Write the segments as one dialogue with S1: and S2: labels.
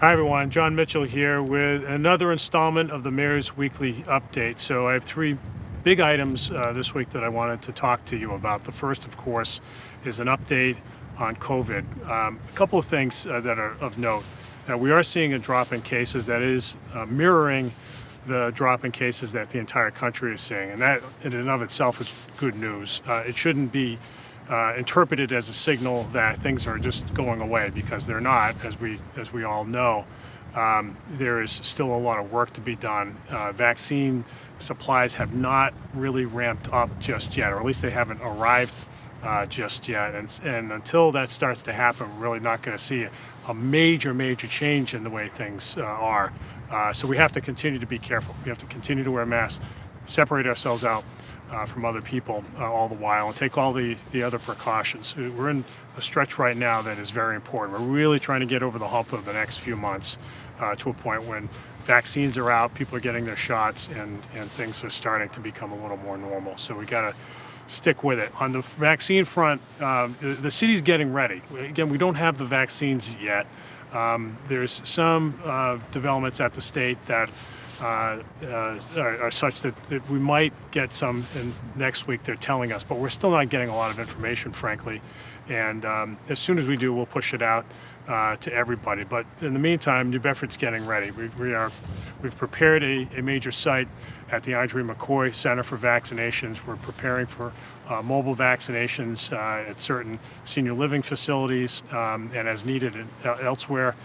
S1: Hi everyone, Jon Mitchell here with another installment of the Mayor's Weekly Update. So I have three big items this week that I wanted to talk to you about. The first, of course, is an update on COVID. A couple of things that are of note. We are seeing a drop in cases that is mirroring the drop in cases that the entire country is seeing, and that in and of itself is good news. It shouldn't be interpreted as a signal that things are just going away, because they're not, as we all know. There is still a lot of work to be done. Vaccine supplies have not really ramped up just yet, or at least they haven't arrived just yet. And until that starts to happen, we're really not going to see a major change in the way things are. So we have to continue to be careful. We have to continue to wear masks, separate ourselves out from other people all the while, and take all the other precautions. We're in a stretch right now that is very important. We're really trying to get over the hump of the next few months to a point when vaccines are out, people are getting their shots, and things are starting to become a little more normal. So we got to stick with it. On the vaccine front, the city's getting ready. Again, we don't have the vaccines yet. There's some developments at the state that are such that we might get some in next week, they're telling us, but we're still not getting a lot of information, frankly. And as soon as we do, we'll push it out to everybody. But in the meantime, New Bedford's getting ready. We've prepared a major site at the Andre McCoy Center for Vaccinations. We're preparing for mobile vaccinations at certain senior living facilities and as needed elsewhere.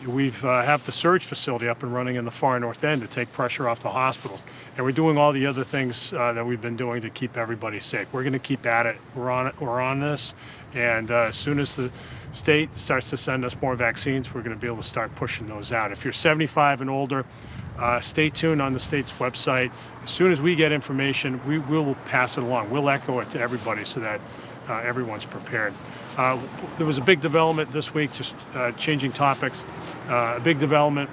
S1: We have the surge facility up and running in the far north end to take pressure off the hospitals. And we're doing all the other things that we've been doing to keep everybody safe. We're going to keep at it. We're on this. And as soon as the state starts to send us more vaccines, we're going to be able to start pushing those out. If you're 75 and older, stay tuned on the state's website. As soon as we get information, we will pass it along. We'll echo it to everybody so that everyone's prepared. There was a big development this week, just changing topics, a big development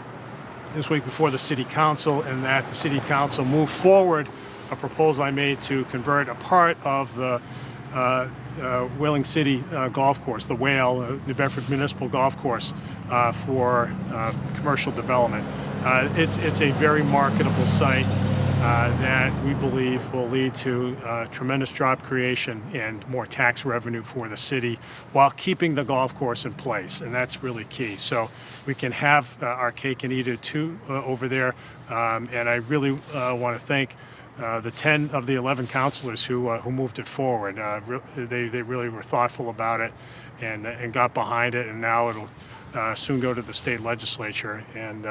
S1: this week before the City Council, and that the City Council moved forward a proposal I made to convert a part of the Whaling City Golf Course, the Whale, New Bedford Municipal Golf Course, for commercial development. It's a very marketable site that we believe will lead to tremendous job creation and more tax revenue for the city while keeping the golf course in place, and that's really key. So we can have our cake and eat it too over there, and I really want to thank the 10 of the 11 councilors who moved it forward. They really were thoughtful about it and got behind it, and now it'll soon go to the state legislature, and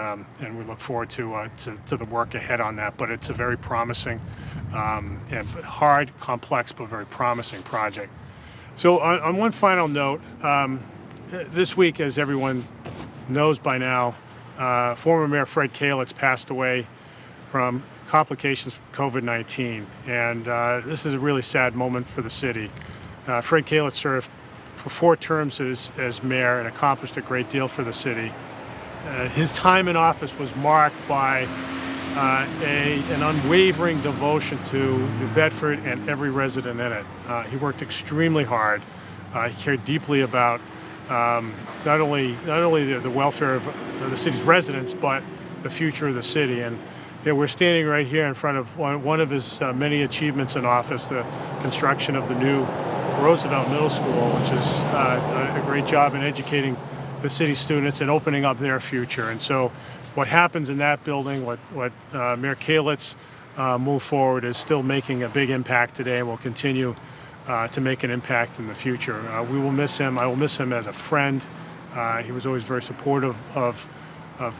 S1: we look forward to the work ahead on that. But it's a very promising and hard, complex, but very promising project. So on one final note, this week, as everyone knows by now, former Mayor Fred Kalisz passed away from complications from COVID-19, and this is a really sad moment for the city. Fred Kalisz served for 4 terms as mayor and accomplished a great deal for the city. His time in office was marked by an unwavering devotion to New Bedford and every resident in it. He worked extremely hard. He cared deeply about not only the welfare of the city's residents, but the future of the city. And we're standing right here in front of one of his many achievements in office, the construction of the new Roosevelt Middle School, which is a great job in educating the city students and opening up their future. And so what happens in that building, what Mayor Kalisz moved forward, is still making a big impact today and will continue to make an impact in the future. We will miss him. I will miss him as a friend. He was always very supportive of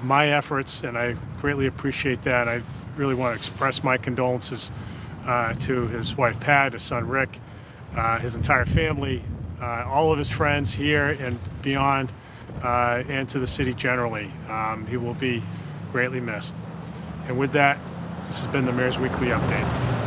S1: my efforts, and I greatly appreciate that. I really want to express my condolences to his wife Pat, his son Rick, his entire family, all of his friends here and beyond, and to the city generally. He will be greatly missed. And with that, this has been the Mayor's Weekly Update.